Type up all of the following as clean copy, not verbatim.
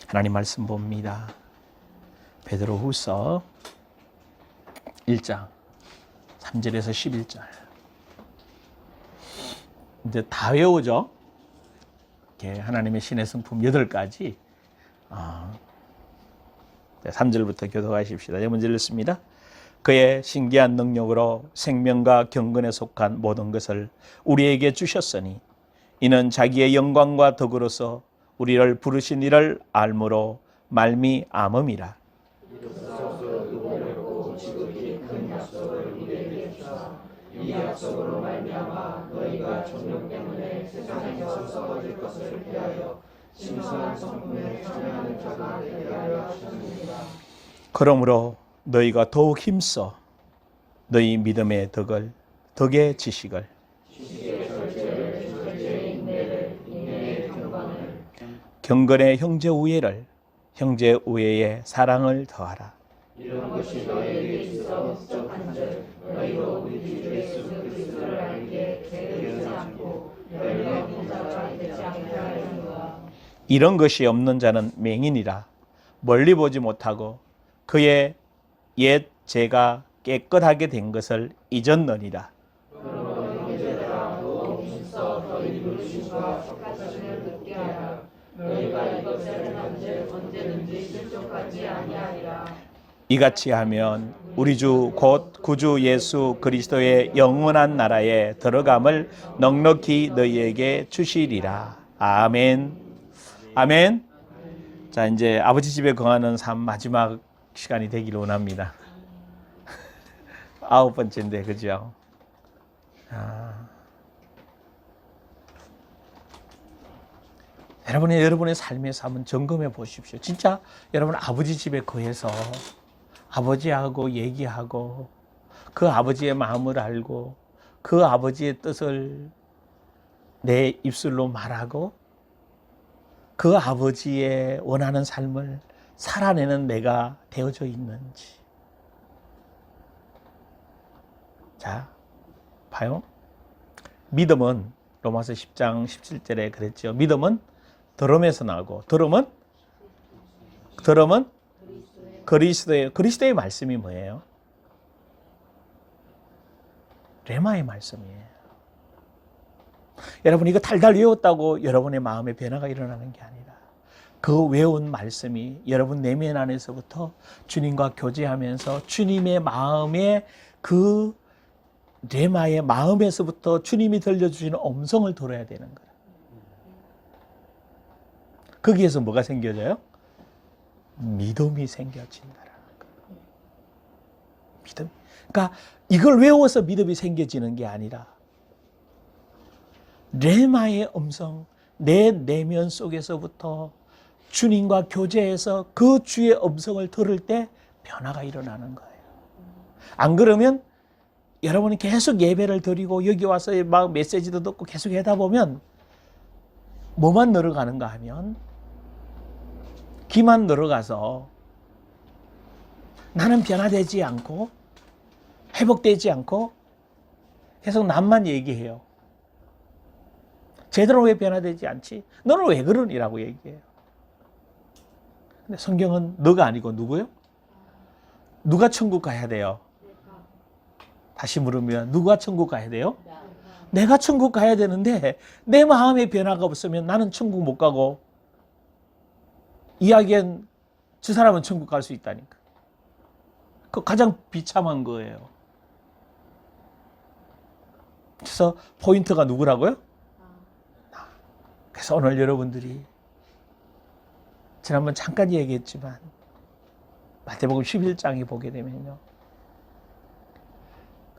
하나님 말씀 봅니다. 베드로후서 1장 3절에서 11절. 이제 다 외우죠. 이렇게 하나님의 신의 성품 8가지. 3절부터 교독하십시다. 네, 문제 읽습니다. 그의 신기한 능력으로 생명과 경건에 속한 모든 것을 우리에게 주셨으니 이는 자기의 영광과 덕으로서 우리를 부르신 이를 알므로 말미암음이라. 이 약속으로 말미암아 너희가 존경 때문에 세상에서 썩어질 것을 피하여 신성한 성품에 참여하는 자가 되게 하려 하셨습니다. 그러므로 너희가 더욱 힘써 너희 믿음의 덕의 지식을 경건의 형제 우애를 형제 우애의 사랑을 더하라. 이런 것이 너희에게 있어 적한즉 너희로 우리 주 예수 그리스도를 알게 게으르지 않고 열매 없는 자가 되지 않게 하려니와. 이런 것이 없는 자는 맹인이라 멀리 보지 못하고 그의 옛 죄가 깨끗하게 된 것을 잊었느니라. 그러므로 형제들아 더욱 힘써 너희 부르심과 족하심을 듣게 하라. 너희가 이것을 한즉 언제든지 실족하지 아니하리라. 이같이 하면 우리 주 곧 구주 예수 그리스도의 영원한 나라에 들어감을 넉넉히 너희에게 주시리라. 아멘. 아멘. 자, 이제 아버지 집에 거하는 삶 마지막 시간이 되기를 원합니다. 9번째인데, 그죠? 여러분의 삶에서 한번 점검해 보십시오. 진짜 여러분 아버지 집에 거해서 아버지하고 얘기하고 그 아버지의 마음을 알고 그 아버지의 뜻을 내 입술로 말하고 그 아버지의 원하는 삶을 살아내는 내가 되어져 있는지. 자, 봐요. 믿음은 로마서 10장 17절에 그랬죠. 믿음은 들음에서 나고 들음은 그리스도의 말씀이 뭐예요? 레마의 말씀이에요. 여러분 이거 달달 외웠다고 여러분의 마음에 변화가 일어나는 게 아니라 그 외운 말씀이 여러분 내면 안에서부터 주님과 교제하면서 주님의 마음에 그 레마의 마음에서부터 주님이 들려주시는 음성을 들어야 되는 거예요. 거기에서 뭐가 생겨져요? 믿음이 생겨진다라는 거예요. 믿음. 그러니까 이걸 외워서 믿음이 생겨지는 게 아니라 레마의 음성, 내 내면 속에서부터 주님과 교제해서 그 주의 음성을 들을 때 변화가 일어나는 거예요. 안 그러면 여러분이 계속 예배를 드리고 여기 와서 막 메시지도 듣고 계속 하다 보면 뭐만 늘어가는가 하면 기만 늘어가서 나는 변화되지 않고 회복되지 않고 계속 남만 얘기해요. 제대로 왜 변화되지 않지? 너는 왜 그러니라고 얘기해요. 근데 성경은 너가 아니고 누구요? 누가 천국 가야 돼요? 다시 물으면 누가 천국 가야 돼요? 내가 천국 가야 되는데 내 마음에 변화가 없으면 나는 천국 못 가고 이야기한 저 사람은 천국 갈 수 있다니까. 그 가장 비참한 거예요. 그래서 포인트가 누구라고요? 그래서 오늘 여러분들이 지난번 잠깐 얘기했지만 마태복음 11장에 보게 되면요.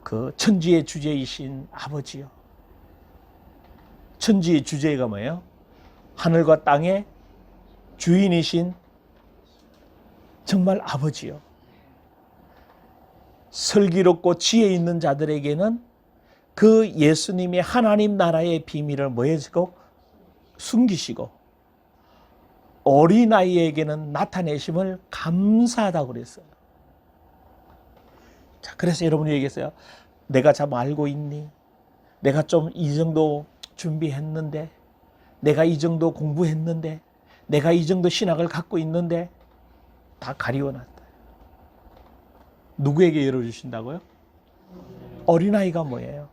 그 천지의 주제이신 아버지요. 천지의 주제가 뭐예요? 하늘과 땅의 주인이신 정말 아버지요. 슬기롭고 지혜 있는 자들에게는 그 예수님이 하나님 나라의 비밀을 뭐 해주고 숨기시고 어린아이에게는 나타내심을 감사하다고 그랬어요. 자, 그래서 여러분이 얘기했어요. 내가 참 알고 있니? 내가 좀 이 정도 준비했는데, 내가 이 정도 공부했는데, 내가 이 정도 신학을 갖고 있는데 다 가리워놨다. 누구에게 열어주신다고요? 어린아이가 뭐예요?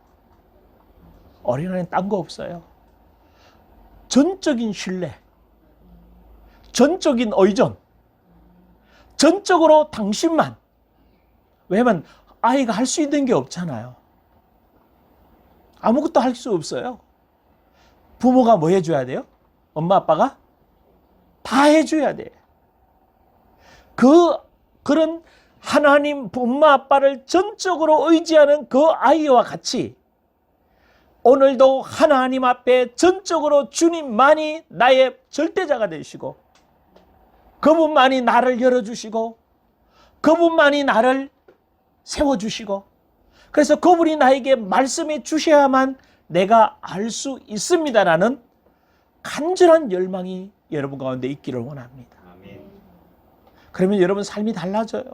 어린아이는 딴 거 없어요. 전적인 신뢰, 전적인 의존, 전적으로 당신만. 왜냐면 아이가 할 수 있는 게 없잖아요. 아무것도 할 수 없어요. 부모가 뭐 해줘야 돼요? 엄마 아빠가 다 해줘야 돼. 그런 하나님 엄마 아빠를 전적으로 의지하는 그 아이와 같이 오늘도 하나님 앞에 전적으로 주님만이 나의 절대자가 되시고 그분만이 나를 열어주시고 그분만이 나를 세워주시고 그래서 그분이 나에게 말씀해 주셔야만 내가 알 수 있습니다라는 간절한 열망이 여러분 가운데 있기를 원합니다. 아멘. 그러면 여러분 삶이 달라져요.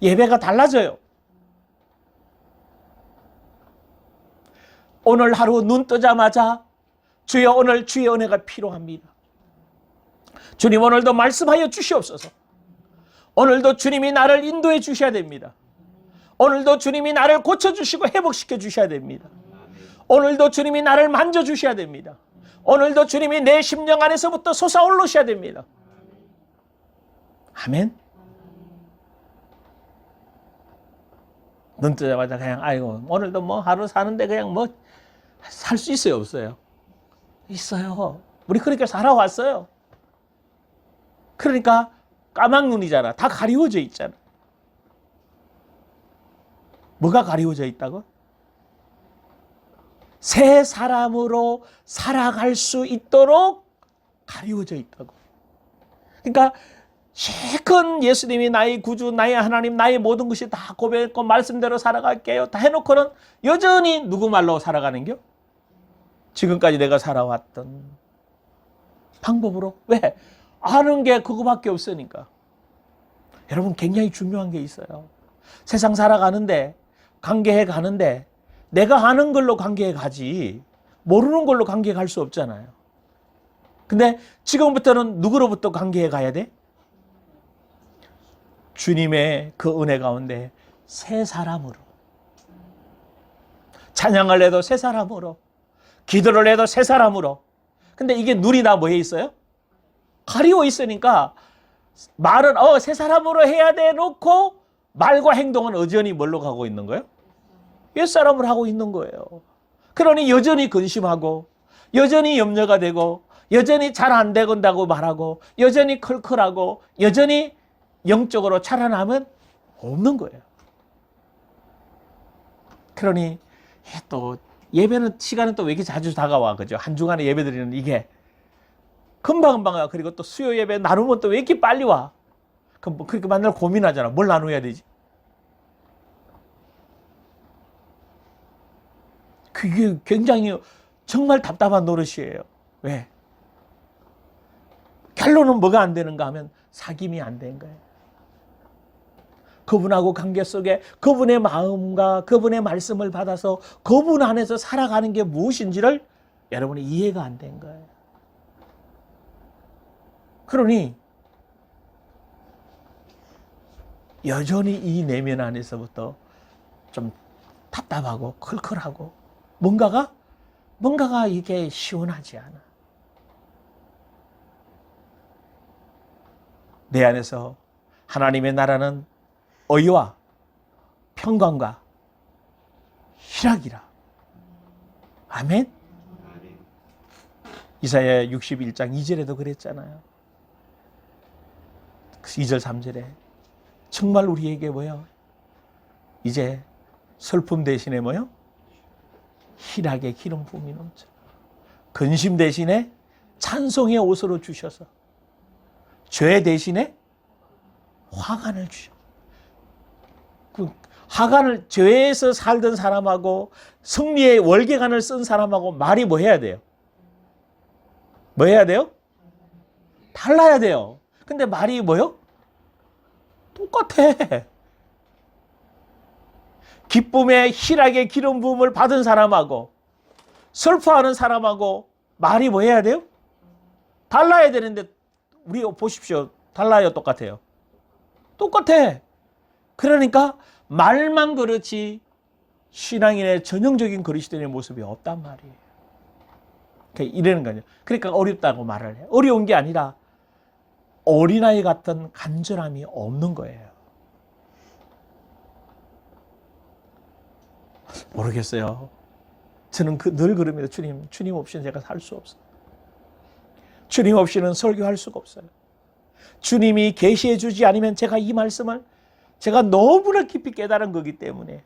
예배가 달라져요. 오늘 하루 눈 뜨자마자 주여 오늘 주의 은혜가 필요합니다. 주님 오늘도 말씀하여 주시옵소서. 오늘도 주님이 나를 인도해 주셔야 됩니다. 오늘도 주님이 나를 고쳐주시고 회복시켜 주셔야 됩니다. 오늘도 주님이 나를 만져주셔야 됩니다. 오늘도 주님이 내 심령 안에서부터 솟아오르셔야 됩니다. 아멘. 눈 뜨자마자 그냥 아이고 오늘도 뭐 하루 사는데 그냥 뭐 살 수 있어요 없어요? 있어요. 우리 그렇게 살아왔어요. 그러니까 까막눈이잖아. 다 가리워져 있잖아. 뭐가 가리워져 있다고? 새 사람으로 살아갈 수 있도록 가리워져 있다고. 그러니까 실컷 예수님이 나의 구주, 나의 하나님, 나의 모든 것이 다 고백했고 말씀대로 살아갈게요. 다 해놓고는 여전히 누구 말로 살아가는겨? 지금까지 내가 살아왔던 방법으로. 왜? 아는 게 그거밖에 없으니까. 여러분 굉장히 중요한 게 있어요. 세상 살아가는데 관계해 가는데 내가 아는 걸로 관계해 가지 모르는 걸로 관계해 갈 수 없잖아요. 근데 지금부터는 누구로부터 관계해 가야 돼? 주님의 그 은혜 가운데 새 사람으로. 찬양을 해도 새 사람으로. 기도를 해도 새 사람으로. 근데 이게 눈이 다 뭐에 있어요? 가리워 있으니까 말은 새 사람으로 해야 돼 놓고 말과 행동은 여전히 뭘로 가고 있는 거예요? 옛사람을 하고 있는 거예요. 그러니 여전히 근심하고 여전히 염려가 되고 여전히 잘 안 되건다고 말하고 여전히 클클하고 여전히 영적으로 살아남은 없는 거예요. 그러니 또 예배는 시간은 또 왜 이렇게 자주 다가와 그죠? 한 주간에 예배 드리는 이게 금방금방 와. 그리고 또 수요 예배 나누면 또 왜 이렇게 빨리 와? 그럼 그렇게 맨날 고민하잖아. 뭘 나눠야 되지? 그게 굉장히 정말 답답한 노릇이에요. 왜? 결론은 뭐가 안 되는가 하면 사귐이 안 된 거예요. 그분하고 관계 속에 그분의 마음과 그분의 말씀을 받아서 그분 안에서 살아가는 게 무엇인지를 여러분이 이해가 안 된 거예요. 그러니 여전히 이 내면 안에서부터 좀 답답하고 클클하고 뭔가가 이게 시원하지 않아. 내 안에서 하나님의 나라는 의와 평강과 희락이라. 아멘. 이사야 61장 2절에도 그랬잖아요. 2절 3절에 정말 우리에게 뭐요? 이제 슬픔 대신에 뭐요? 희락의 기름 부음이 넘쳐. 근심 대신에 찬송의 옷으로 주셔서 죄 대신에 화관을 주셔. 그 화관을 죄에서 살던 사람하고 승리의 월계관을 쓴 사람하고 말이 뭐 해야 돼요? 뭐 해야 돼요? 달라야 돼요. 근데 말이 뭐요? 똑같아. 기쁨의 희락의 기름 부음을 받은 사람하고 슬퍼하는 사람하고 말이 뭐 해야 돼요? 달라야 되는데 우리 보십시오. 달라요? 똑같아요? 똑같아. 그러니까 말만 그렇지 신앙인의 전형적인 그리스도인의 모습이 없단 말이에요. 이러는 거죠. 그러니까 어렵다고 말을 해요. 어려운 게 아니라 어린아이 같은 간절함이 없는 거예요. 모르겠어요. 저는 늘 그럽니다. 주님 없이는 제가 살 수 없어요. 주님 없이는 설교할 수가 없어요. 주님이 계시해 주지 않으면 제가 이 말씀을 제가 너무나 깊이 깨달은 거기 때문에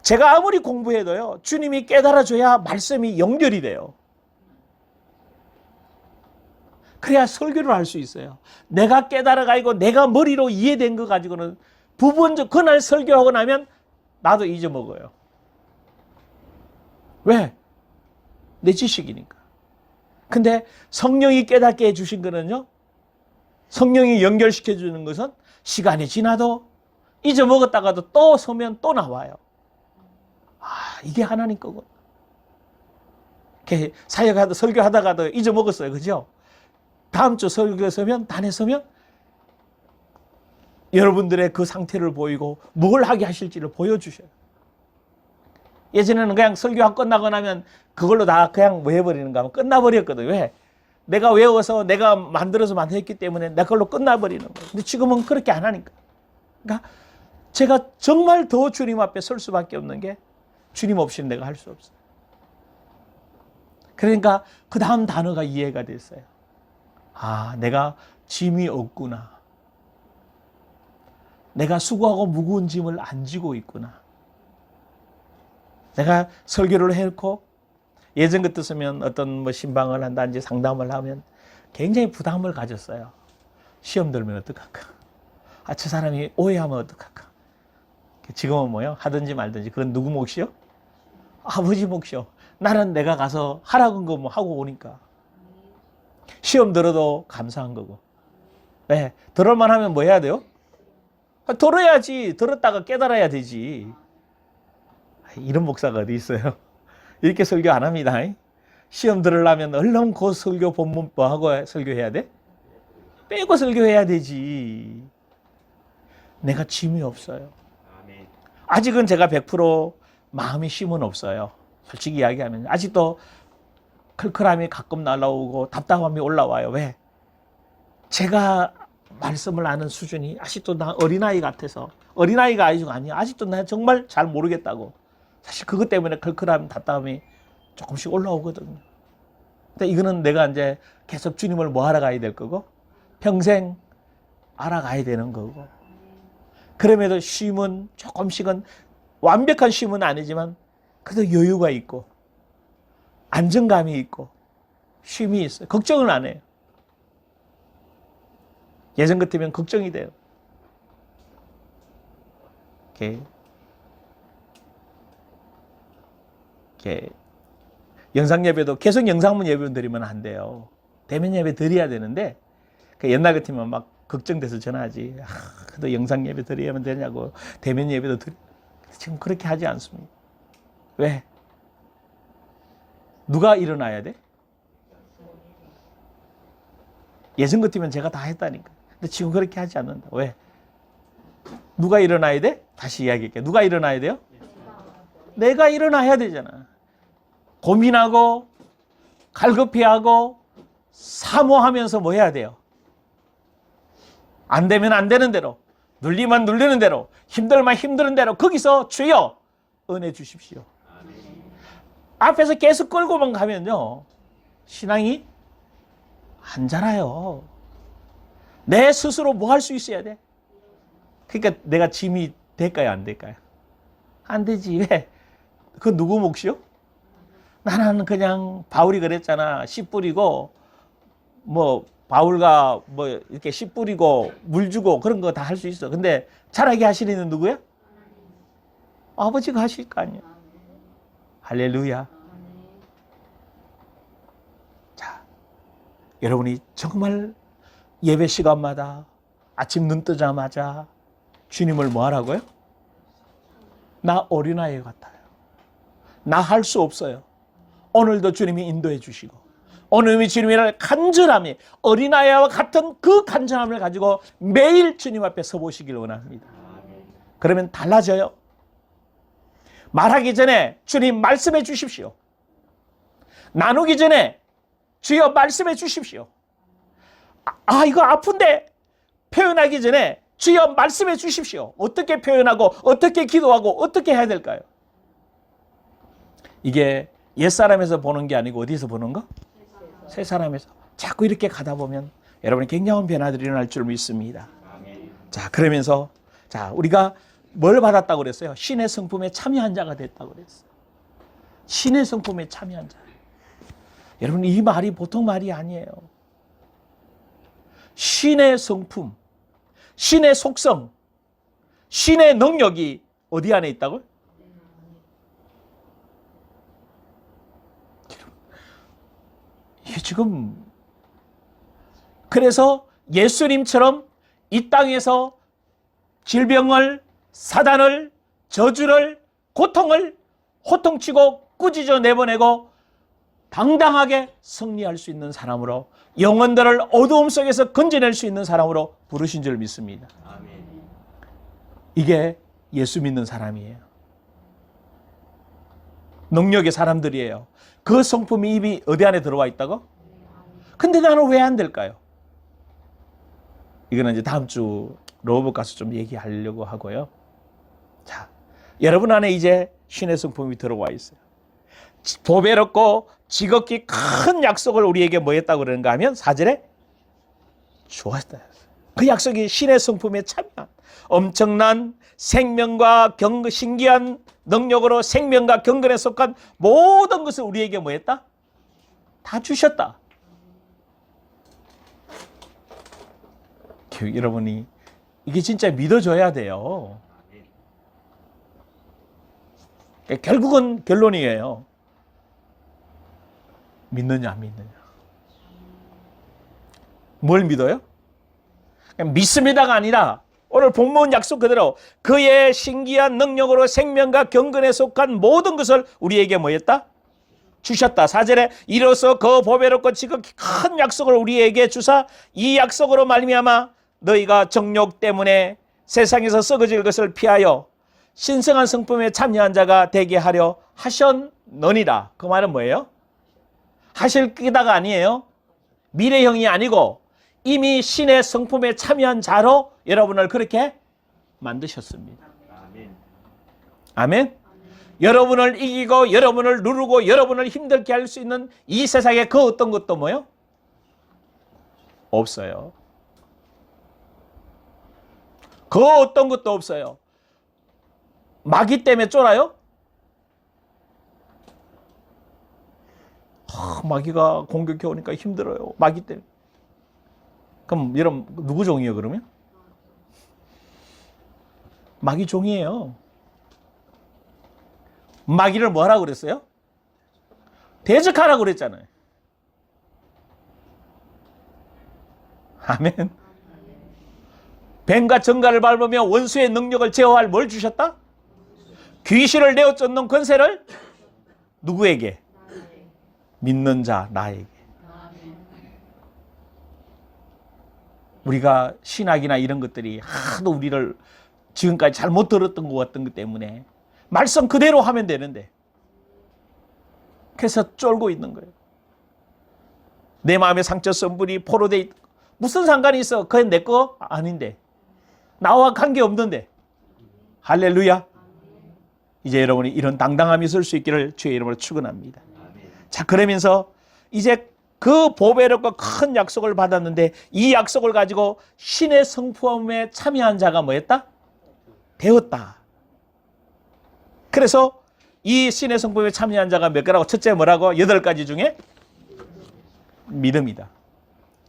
제가 아무리 공부해도요. 주님이 깨달아줘야 말씀이 연결이 돼요. 그래야 설교를 할 수 있어요. 내가 깨달아가지고 내가 머리로 이해된 거 가지고는 부분적 그날 설교하고 나면 나도 잊어먹어요. 왜? 내 지식이니까. 근데 성령이 깨닫게 해주신 거는요. 성령이 연결시켜 주는 것은 시간이 지나도 잊어먹었다가도 또 서면 또 나와요. 이게 하나님 거고. 이렇게 사역하다 설교하다가도 잊어먹었어요. 그죠? 다음 주 설교에 서면 단에 서면 여러분들의 그 상태를 보이고 뭘 하게 하실지를 보여주셔요. 예전에는 그냥 설교가 끝나고 나면 그걸로 다 그냥 외워버리는가 하면 끝나버렸거든요. 왜? 내가 외워서 내가 만들어서 했기 때문에 내 걸로 끝나버리는 거예요. 근데 지금은 그렇게 안 하니까. 그러니까 제가 정말 더 주님 앞에 설 수밖에 없는 게 주님 없이는 내가 할 수 없어요. 그러니까 그 다음 단어가 이해가 됐어요. 내가 짐이 없구나. 내가 수고하고 무거운 짐을 안 지고 있구나. 내가 설교를 해놓고 예전 같았으면 어떤 신방을 한다든지 상담을 하면 굉장히 부담을 가졌어요. 시험 들면 어떡할까? 저 사람이 오해하면 어떡할까? 지금은 뭐요? 하든지 말든지 그건 누구 몫이요? 아버지 몫이요. 나는 내가 가서 하라고 한 거 뭐 하고 오니까. 시험 들어도 감사한 거고. 왜? 들을만 하면 뭐 해야 돼요? 들어야지. 들었다가 깨달아야 되지. 이런 목사가 어디 있어요? 이렇게 설교 안 합니다. 시험 들으려면 얼른 그 설교 본문 뭐 하고 설교해야 돼? 빼고 설교해야 되지. 내가 짐이 없어요. 아직은 제가 100% 마음의 힘은 없어요. 솔직히 이야기하면 아직도 클클함이 가끔 날라오고 답답함이 올라와요. 왜? 제가 말씀을 아는 수준이 아직도 나 어린아이 같아서 어린아이가 아니야. 아직도 나 정말 잘 모르겠다고. 사실 그것 때문에 클클함, 답답함이 조금씩 올라오거든요. 근데 이거는 내가 이제 계속 주님을 뭐 하러 가야 될 거고 평생 알아가야 되는 거고 그럼에도 쉼은 조금씩은 완벽한 쉼은 아니지만 그래도 여유가 있고 안정감이 있고 쉼이 있어요. 걱정을 안 해요. 예전 같으면 걱정이 돼요. 이렇게 영상 예배도 계속 영상문 예배 드리면 안 돼요. 대면 예배 드려야 되는데 옛날 같으면 막 걱정돼서 전화하지. 그래도 영상 예배 드려야만 되냐고 대면 예배도 지금 그렇게 하지 않습니다. 왜? 누가 일어나야 돼? 예전 같으면 제가 다 했다니까. 근데 지금 그렇게 하지 않는다. 왜? 누가 일어나야 돼? 다시 이야기할게요. 누가 일어나야 돼요? 내가 일어나야 되잖아. 고민하고 갈급해하고 사모하면서 뭐 해야 돼요? 안 되면 안 되는 대로, 눌리면 눌리는 대로, 힘들면 힘든 대로 거기서 주여 은혜 주십시오. 앞에서 계속 끌고만 가면요 신앙이 안 자라요. 내 스스로 뭐 할 수 있어야 돼? 그러니까 내가 짐이 될까요? 안 될까요? 안 되지. 왜? 그 누구 몫이요? 나는 그냥 바울이 그랬잖아. 씨 뿌리고 뭐 바울과 뭐 이렇게 씨 뿌리고 물 주고 그런 거 다 할 수 있어. 근데 자라게 하시는 이는 누구야? 아버지가 하실 거 아니야. 할렐루야. 자, 여러분이 정말 예배 시간마다 아침 눈 뜨자마자 주님을 뭐 하라고요? 나 어린아이 같아요. 나 할 수 없어요. 오늘도 주님이 인도해 주시고 오늘 주님을 간절함이 어린아이와 같은 그 간절함을 가지고 매일 주님 앞에 서보시길 원합니다. 그러면 달라져요. 말하기 전에 주님 말씀해 주십시오. 나누기 전에 주여 말씀해 주십시오. 이거 아픈데 표현하기 전에 주여 말씀해 주십시오. 어떻게 표현하고 어떻게 기도하고 어떻게 해야 될까요? 이게 옛사람에서 보는 게 아니고 어디서 보는 거? 새 사람에서. 자꾸 이렇게 가다 보면 여러분이 굉장한 변화들이 일어날 줄 믿습니다. 자, 그러면서 자, 우리가 뭘 받았다고 그랬어요? 신의 성품에 참여한 자가 됐다고 그랬어요. 신의 성품에 참여한 자. 여러분, 이 말이 보통 말이 아니에요. 신의 성품, 신의 속성, 신의 능력이 어디 안에 있다고요? 이게 지금 그래서 예수님처럼 이 땅에서 질병을, 사단을, 저주를, 고통을 호통치고 꾸짖어 내보내고 당당하게 승리할 수 있는 사람으로, 영혼들을 어두움 속에서 건져낼 수 있는 사람으로 부르신 줄 믿습니다. 이게 예수 믿는 사람이에요. 능력의 사람들이에요. 그 성품이 이미 어디 안에 들어와 있다고? 근데 나는 왜 안 될까요? 이거는 이제 다음 주 로봇 가서 좀 얘기하려고 하고요. 자, 여러분 안에 이제 신의 성품이 들어와 있어요. 보배롭고 지극히 큰 약속을 우리에게 뭐 했다고 그러는가 하면 4절에 주었다. 그 약속이 신의 성품에 참여한 엄청난 생명과 신기한 능력으로 생명과 경건에 속한 모든 것을 우리에게 뭐 했다? 다 주셨다. 여러분이 이게 진짜 믿어줘야 돼요. 결국은 결론이에요. 믿느냐 안 믿느냐. 뭘 믿어요? 믿습니다가 아니라 오늘 본문 약속 그대로 그의 신기한 능력으로 생명과 경건에 속한 모든 것을 우리에게 뭐 했다? 주셨다. 4절에 이로써 그 보배롭고 지극히 큰 약속을 우리에게 주사 이 약속으로 말미암아 너희가 정욕 때문에 세상에서 썩어질 것을 피하여 신성한 성품에 참여한 자가 되게 하려 하셨느니라. 그 말은 뭐예요? 하실 기다가 아니에요. 미래형이 아니고 이미 신의 성품에 참여한 자로 여러분을 그렇게 만드셨습니다. 아멘. 아멘. 여러분을 이기고 여러분을 누르고 여러분을 힘들게 할 수 있는 이 세상에 그 어떤 것도 뭐요? 없어요. 그 어떤 것도 없어요. 마귀 때문에 쫄아요? 마귀가 공격해 오니까 힘들어요. 마귀 때문에. 그럼 여러분 누구 종이에요 그러면? 마귀 종이에요. 마귀를 뭐하라고 그랬어요? 대적하라고 그랬잖아요. 아멘. 뱀과 정갈을 밟으며 원수의 능력을 제어할 뭘 주셨다? 귀신을 내어 쫓는 권세를 누구에게? 믿는 자 나에게. 우리가 신학이나 이런 것들이 하도 우리를 지금까지 잘못 들었던 것 같던 것 때문에 말씀 그대로 하면 되는데 그래서 쫄고 있는 거예요. 내 마음의 상처 성분이 포로돼 있... 무슨 상관이 있어? 그건 내 거 아닌데 나와 관계없는데. 할렐루야. 이제 여러분이 이런 당당함이 있을 수 있기를 주의 이름으로 축원합니다. 자, 그러면서 이제 그 보배롭고 큰 약속을 받았는데 이 약속을 가지고 신의 성품에 참여한 자가 뭐였다? 되었다. 그래서 이 신의 성품에 참여한 자가 몇 개라고? 첫째 뭐라고? 8가지 중에 믿음이다.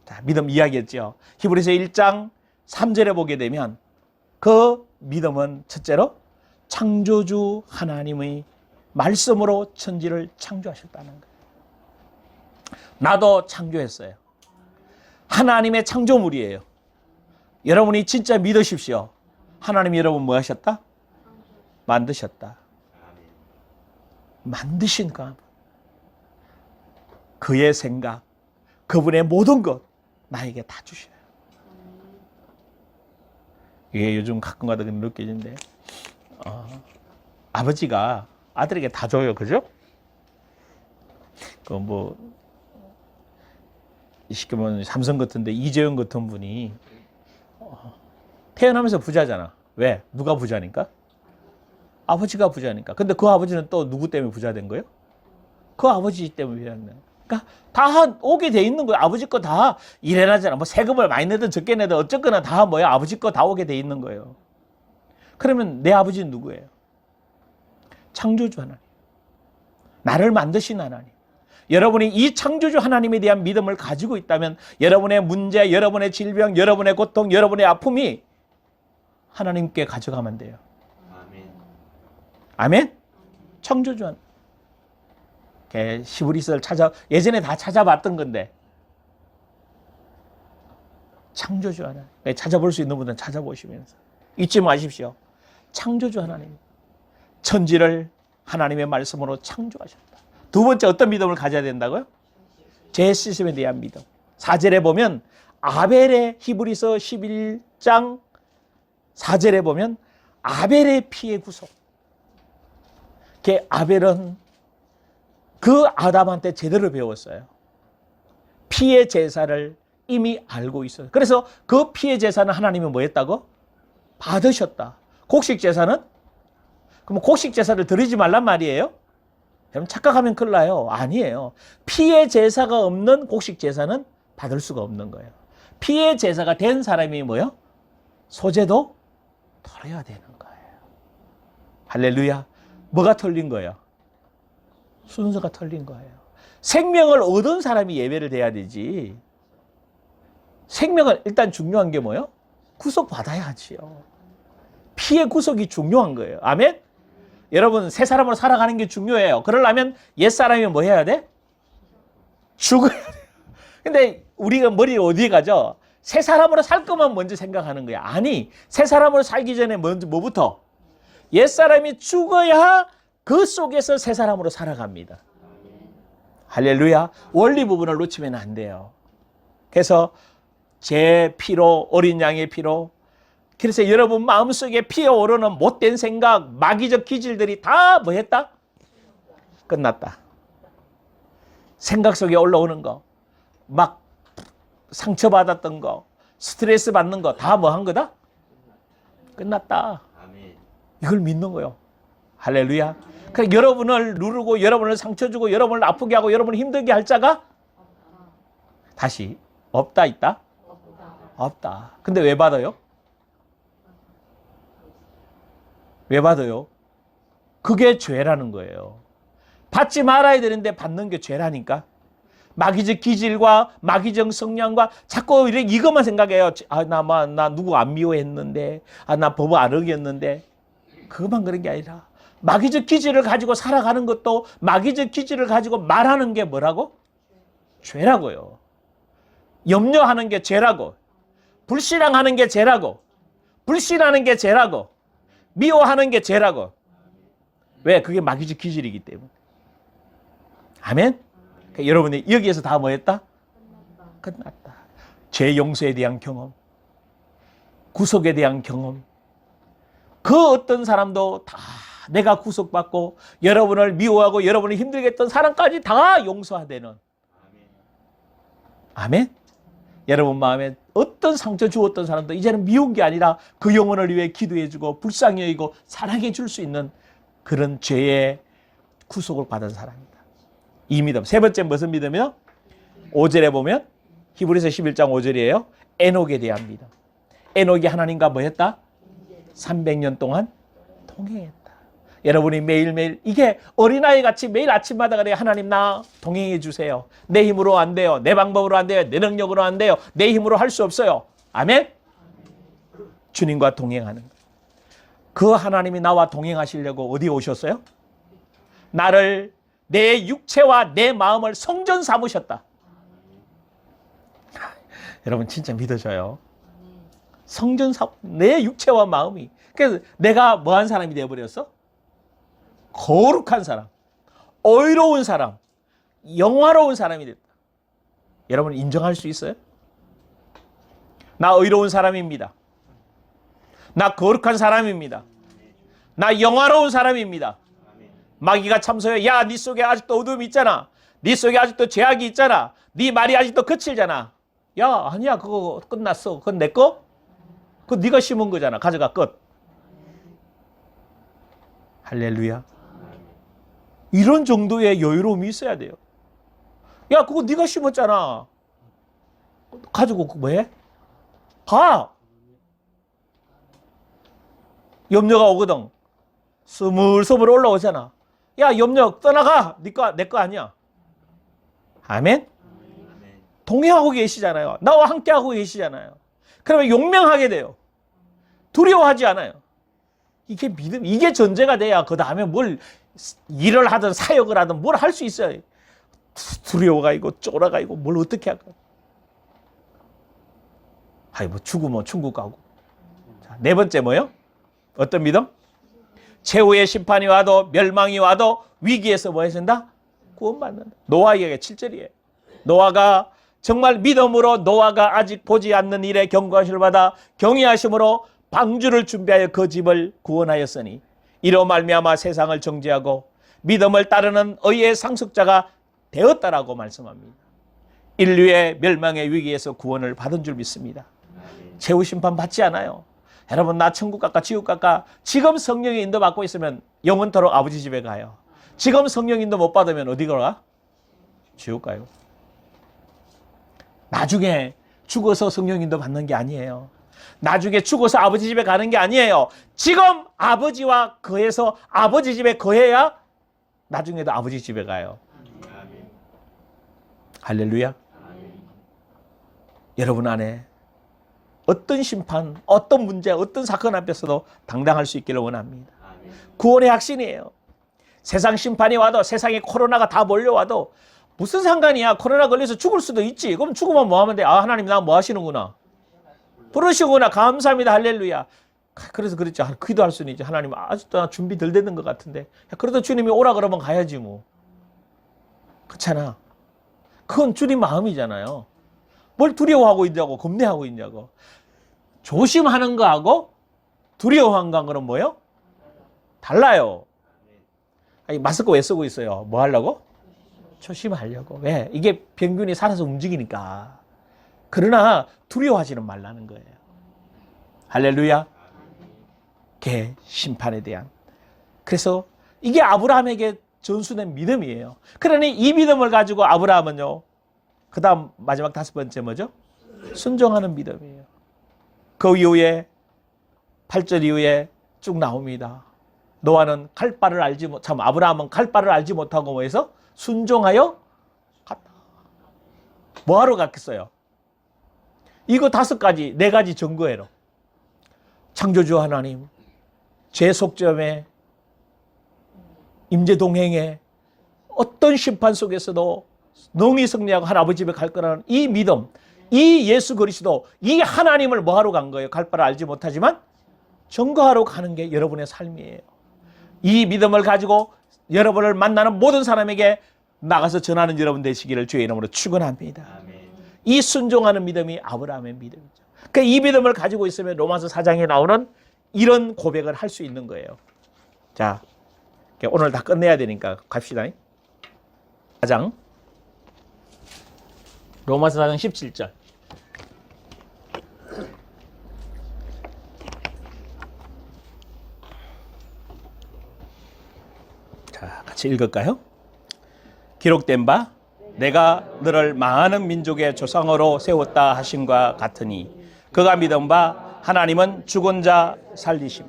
자, 믿음 이야기했죠. 히브리서 1장 3절에 보게 되면 그 믿음은 첫째로 창조주 하나님의 말씀으로 천지를 창조하셨다는 거예요. 나도 창조했어요. 하나님의 창조물이에요. 여러분이 진짜 믿으십시오. 하나님이 여러분 뭐 하셨다? 만드셨다. 만드신 것. 그의 생각, 그분의 모든 것 나에게 다 주셔요. 이게 요즘 가끔가다 느껴지는데 아버지가 아들에게 다 줘요. 그죠? 그 뭐 시키면 삼성 같은데 이재용 같은 분이 태어나면서 부자잖아. 왜? 누가 부자니까? 아버지가 부자니까. 근데 그 아버지는 또 누구 때문에 부자 된 거예요? 그 아버지 때문에 부자 된 거예요. 그러니까 다 오게 돼 있는 거예요. 아버지 거 다 일해나잖아. 뭐 세금을 많이 내든 적게 내든 어쨌거나 다 뭐야? 아버지 거 다 오게 돼 있는 거예요. 그러면 내 아버지는 누구예요? 창조주 하나님. 나를 만드신 하나님. 여러분이 이 창조주 하나님에 대한 믿음을 가지고 있다면 여러분의 문제, 여러분의 질병, 여러분의 고통, 여러분의 아픔이 하나님께 가져가면 돼요. 아멘. 아멘? 창조주 하나님. 히브리서를 예전에 다 찾아봤던 건데 창조주 하나님. 찾아볼 수 있는 분들은 찾아보시면서 잊지 마십시오. 창조주 하나님. 천지를 하나님의 말씀으로 창조하셨다. 두 번째 어떤 믿음을 가져야 된다고요? 제 시스템에 대한 믿음. 4절에 보면 아벨의 히브리서 11장 4절에 보면 아벨의 피의 구속. 아벨은 그 아담한테 제대로 배웠어요. 피의 제사를 이미 알고 있어요. 그래서 그 피의 제사는 하나님이 뭐 했다고? 받으셨다. 곡식 제사는? 그럼 곡식 제사를 드리지 말란 말이에요? 여러분 착각하면 큰일 나요. 아니에요. 피의 제사가 없는 곡식 제사는 받을 수가 없는 거예요. 피의 제사가 된 사람이 뭐요? 소재도 털어야 되는 거예요. 할렐루야. 뭐가 털린 거예요? 순서가 털린 거예요. 생명을 얻은 사람이 예배를 드려야 되지. 생명을 일단 중요한 게 뭐예요? 구속받아야지요. 피의 구속이 중요한 거예요. 아멘? 여러분 새 사람으로 살아가는 게 중요해요. 그러려면 옛사람이 뭐 해야 돼? 죽어야 돼요. 근데 우리가 머리 어디에 가죠? 새 사람으로 살 것만 먼저 생각하는 거야. 아니, 새 사람으로 살기 전에 먼저 뭐부터? 옛사람이 죽어야 그 속에서 새 사람으로 살아갑니다. 할렐루야. 원리 부분을 놓치면 안 돼요. 그래서 제 피로, 어린 양의 피로, 그래서 여러분 마음속에 피어오르는 못된 생각, 마귀적 기질들이 다 뭐 했다? 끝났다. 생각 속에 올라오는 거, 막 상처받았던 거, 스트레스 받는 거 다 뭐 한 거다? 끝났다. 이걸 믿는 거예요. 할렐루야. 그러니까 여러분을 누르고 여러분을 상처 주고 여러분을 아프게 하고 여러분을 힘들게 할 자가 다시 없다 있다? 없다. 근데 왜 받아요? 왜 받아요? 그게 죄라는 거예요. 받지 말아야 되는데 받는 게 죄라니까. 마귀적 기질과 마귀적 성향과 자꾸 이것만 생각해요. 나 누구 안 미워했는데, 나 법 안 어겼는데. 그것만 그런 게 아니라 마귀적 기질을 가지고 살아가는 것도 마귀적 기질을 가지고 말하는 게 뭐라고? 죄라고요. 염려하는 게 죄라고. 불신앙하는 게 죄라고. 불신하는 게 죄라고. 미워하는 게 죄라고. 왜? 그게 마귀적 기질이기 때문에. 아멘? 그러니까 여러분이 여기에서 다 뭐 했다? 끝났다. 죄 용서에 대한 경험, 구속에 대한 경험. 그 어떤 사람도 다 내가 구속받고 여러분을 미워하고 여러분을 힘들게 했던 사람까지 다 용서하되는. 아멘? 여러분 마음에 어떤 상처 주었던 사람도 이제는 미운 게 아니라 그 영혼을 위해 기도해주고 불쌍히 여기고 사랑해 줄 수 있는 그런 죄의 구속을 받은 사람입니다. 이 믿음. 세 번째 무슨 믿음이요? 5절에 보면 히브리서 11장 5절이에요. 에녹에 대한 믿음. 에녹이 하나님과 뭐 했다? 300년 동안 동행했다. 여러분이 매일매일 이게 어린아이 같이 매일 아침마다 그래 하나님 나 동행해 주세요. 내 힘으로 안 돼요. 내 방법으로 안 돼요. 내 능력으로 안 돼요. 내 힘으로 할 수 없어요. 아멘? 주님과 동행하는 거예요. 그 하나님이 나와 동행하시려고 어디에 오셨어요? 나를 내 육체와 내 마음을 성전 삼으셨다. 여러분 진짜 믿어져요. 성전 삼, 내 육체와 마음이. 그래서 내가 뭐한 사람이 되어버렸어? 거룩한 사람, 의로운 사람, 영화로운 사람이 됐다. 여러분 인정할 수 있어요? 나 의로운 사람입니다. 나 거룩한 사람입니다. 나 영화로운 사람입니다. 마귀가 참소해. 야, 네 속에 아직도 어둠이 있잖아. 네 속에 아직도 죄악이 있잖아. 네 말이 아직도 거칠잖아. 야, 아니야, 그거 끝났어. 그건 내 거? 그거 네가 심은 거잖아. 가져가, 끝. 할렐루야. 이런 정도의 여유로움이 있어야 돼요. 야, 그거 네가 심었잖아. 가지고 뭐해? 가. 염려가 오거든. 스물스물 올라오잖아. 야, 염려 떠나가. 내 거 아니야. 아멘? 동행하고 계시잖아요. 나와 함께하고 계시잖아요. 그러면 용맹하게 돼요. 두려워하지 않아요. 이게 믿음, 이게 전제가 돼야 그 다음에 뭘 일을 하든 사역을 하든 뭘 할 수 있어요. 두려워가 있고 쫄아가 있고 뭘 어떻게 할까? 아이 뭐 죽으면 천국 가고. 자, 네 번째 뭐요? 어떤 믿음? 최후의 심판이 와도 멸망이 와도 위기에서 뭐 해준다? 구원받는다. 노아에게 7절이에요. 노아가 정말 믿음으로 노아가 아직 보지 않는 일에 경고하심을 받아 경외하심으로 방주를 준비하여 그 집을 구원하였으니 이로 말미암아 세상을 정죄하고 믿음을 따르는 의의 상속자가 되었다라고 말씀합니다. 인류의 멸망의 위기에서 구원을 받은 줄 믿습니다. 최후 심판 받지 않아요. 여러분 나 천국 갈까 지옥 갈까? 지금 성령의 인도 받고 있으면 영원토록 아버지 집에 가요. 지금 성령 인도 못 받으면 어디 가? 지옥 가요. 나중에 죽어서 성령 인도 받는 게 아니에요. 나중에 죽어서 아버지 집에 가는 게 아니에요. 지금 아버지와 거해서 아버지 집에 거해야 나중에도 아버지 집에 가요. 할렐루야. 여러분 안에 어떤 심판, 어떤 문제, 어떤 사건 앞에서도 당당할 수 있기를 원합니다. 구원의 확신이에요. 세상 심판이 와도 세상에 코로나가 다 몰려와도 무슨 상관이야. 코로나 걸려서 죽을 수도 있지. 그럼 죽으면 뭐 하면 돼? 아, 하나님 나 뭐 하시는구나. 부르시구나. 감사합니다. 할렐루야. 그래서 그랬죠. 기도할 수는 있지. 하나님 아직도 준비 덜 되는 것 같은데. 그래도 주님이 오라 그러면 가야지 뭐. 그렇잖아. 그건 주님 마음이잖아요. 뭘 두려워하고 있냐고 겁내하고 있냐고. 조심하는 거하고 두려워한 거는 뭐예요? 달라요. 아니, 마스크 왜 쓰고 있어요? 뭐 하려고? 조심하려고. 왜? 이게 병균이 살아서 움직이니까. 그러나 두려워하지는 말라는 거예요. 할렐루야. 개 심판에 대한. 그래서 이게 아브라함에게 전수된 믿음이에요. 그러니 이 믿음을 가지고 아브라함은요. 그 다음 마지막 다섯 번째 뭐죠? 순종하는 믿음이에요. 그 이후에 8절 이후에 쭉 나옵니다. 노아는 갈 바를 알지 못, 참 아브라함은 갈 바를 알지 못하고 뭐해서 순종하여 갔다. 뭐하러 갔겠어요? 이거 다섯 가지, 네 가지 증거예요. 창조주 하나님, 죄 속점에, 임재 동행에, 어떤 심판 속에서도 능히 승리하고 한 아버지 집에 갈 거라는 이 믿음, 이 예수 그리스도, 이 하나님을 뭐하러 간 거예요? 갈 바를 알지 못하지만 증거하러 가는 게 여러분의 삶이에요. 이 믿음을 가지고 여러분을 만나는 모든 사람에게 나가서 전하는 여러분 되시기를 주의 이름으로 축원합니다. 이 순종하는 믿음이 아브라함의 믿음이죠. 그러니까 이 믿음을 가지고 있으면 로마서 4장에 나오는 이런 고백을 할 수 있는 거예요. 자, 오늘 다 끝내야 되니까 갑시다. 4장 로마서 4장 17절. 자, 같이 읽을까요? 기록된 바 내가 너를 많은 민족의 조상으로 세웠다 하신과 같으니 그가 믿은 바 하나님은 죽은 자 살리심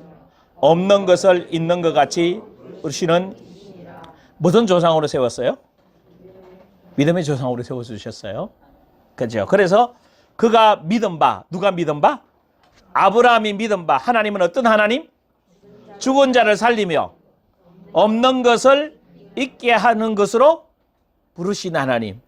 없는 것을 있는 것 같이 우리는 무슨 조상으로 세웠어요? 믿음의 조상으로 세워주셨어요. 그렇죠? 그래서 그가 믿은 바, 누가 믿은 바? 아브라함이 믿은 바, 하나님은 어떤 하나님? 죽은 자를 살리며 없는 것을 있게 하는 것으로 부르신 하나님.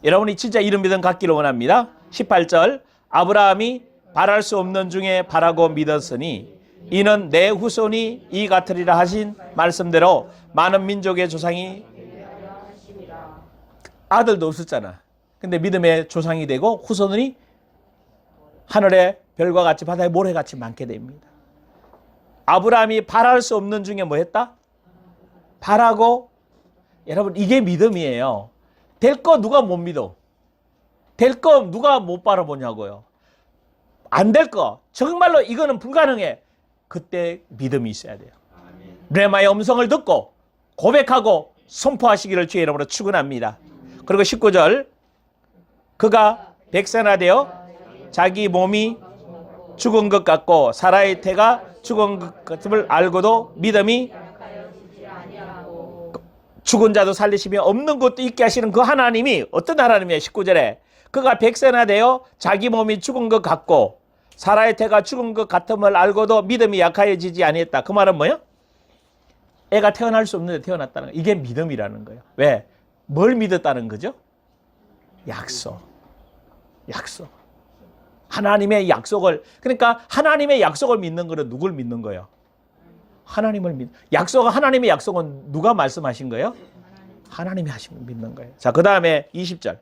여러분이 진짜 이런 믿음 갖기를 원합니다. 18절 아브라함이 바랄 수 없는 중에 바라고 믿었으니 이는 내 후손이 이 같으리라 하신 말씀대로 많은 민족의 조상이 아들도 없었잖아. 근데 믿음의 조상이 되고 후손이 하늘의 별과 같이 바다의 모래같이 많게 됩니다. 아브라함이 바랄 수 없는 중에 뭐 했다? 바라고. 여러분, 이게 믿음이에요. 될 거 누가 못 믿어? 될 거 누가 못 바라보냐고요. 안 될 거, 정말로 이거는 불가능해. 그때 믿음이 있어야 돼요. 레마의 음성을 듣고 고백하고 선포하시기를 주의 이름으로 축원합니다. 그리고 19절, 그가 백세나 되어 자기 몸이 죽은 것 같고 사라의 태가 죽은 것 같음을 알고도 믿음이 죽은 자도 살리시며 없는 것도 있게 하시는 그 하나님이 어떤 하나님이에요? 19절에 그가 백세나 되어 자기 몸이 죽은 것 같고 사라의 태가 죽은 것 같음을 알고도 믿음이 약하여지지 아니했다. 그 말은 뭐예요? 애가 태어날 수 없는데 태어났다는 거예요. 이게 믿음이라는 거예요. 왜? 뭘 믿었다는 거죠? 약속. 약속. 하나님의 약속을. 그러니까 하나님의 약속을 믿는 거는 누굴 믿는 거예요? 하나님을 하나님의 약속은 누가 말씀하신 거예요? 하나님이 하시면 믿는 거예요. 자, 그 다음에 20절.